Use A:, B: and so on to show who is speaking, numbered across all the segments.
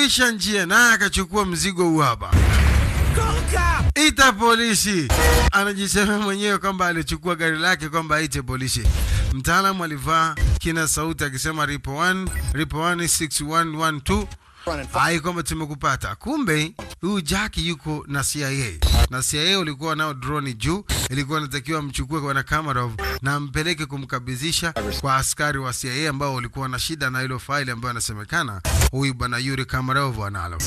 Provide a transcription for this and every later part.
A: Pisha njia na akachukua mzigo huu hapa. Ita polisi. Anajisema mwenyewe kwamba alichukua gari lake kwamba aite polisi. Mtaalamu alivaa kina sauti akisema Ripo 16112. Hai kwamba tumekupata. Kumbe huyu Jackie yuko na CIA. Na CIA ulikuwa nao drone juu, ilikuwa inatakiwa mchukue kwa Kamarov na mpeleke kumkabidhisha kwa askari wa CIA ambao walikuwa na shida na hilo faili ambayo anasemekana huyu bwana Yuri Kamarov analo.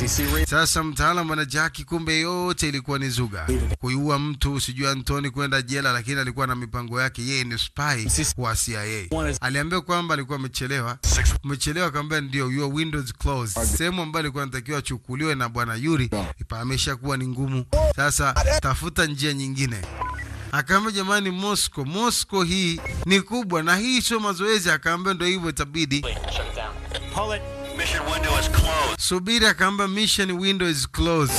A: Sasa mtaalamu na Jackie kumbe yote ilikuwa ni zuga. Kuiua mtu sijui Anthony kwenda jela, lakini alikuwa na mipango yake, yeye ni spy wa CIA. Aliambia kwamba alikuwa amechelewa. Akamwambia ndio, your windows closed. Sehemu ambayo alikuwa anatakiwa achukuliwe na bwana Yuri imeshakuwa ni ngumu. Sasa tafuta njia nyingine. Akaambia jamani, Moscow hii ni kubwa na hii sio mazoezi. Akaambia ndio hivyo itabidi.
B: Mission window is closed.
A: Subiri, akaambia mission window is closed.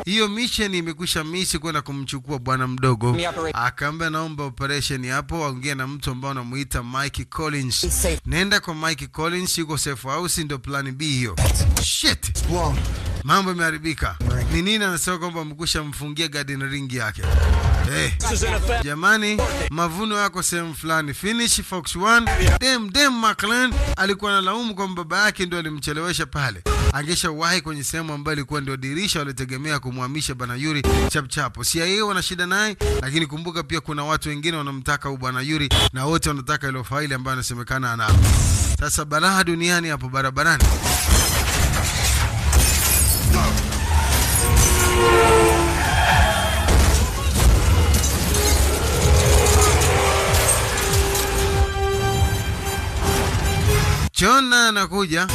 A: Hiyo mission imekwisha misi kwenda kumchukua bwana mdogo. Akaambia naomba operation hapo, waongee na mtu ambao anamuita Mike Collins. Nenda kwa Mike Collins, yuko safe house, ndio plan B hiyo. Shit. Mambo yameharibika. Ni nini anasema kwamba mkusha mfungia garden ring yake? Jamani, mavuno yako sehemu fulani. Finish Fox 1. Dem McLean alikuwa analaumu kwamba baba yake ndio alimchelewesha pale. Angeshawahi kwenye sehemu ambayo ilikuwa ndio dirisha walitegemea kumhamisha bwana Yuri chapchapo. CIA wana shida naye, lakini kumbuka pia kuna watu wengine wanamtaka huyu bwana Yuri na wote wanataka ile faili ambayo anasemekana anao. Sasa balaa duniani hapo barabarani. Chona anakuja.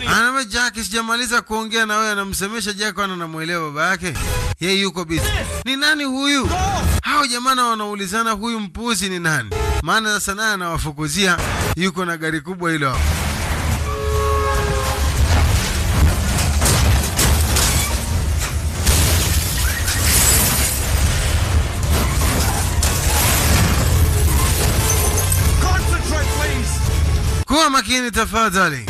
A: Anama Jackie, sijamaliza kuongea na wewe. Anamsemesha Jackie, anamuelewa baba yake. Yeye yuko busy. Ni nani huyu? Hao jamaa wanaulizana huyu mpuzi ni nani? Maana sasa naye anawafukuzia, yuko na gari kubwa hilo. Kuwa makini tafadhali.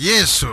A: Yesu.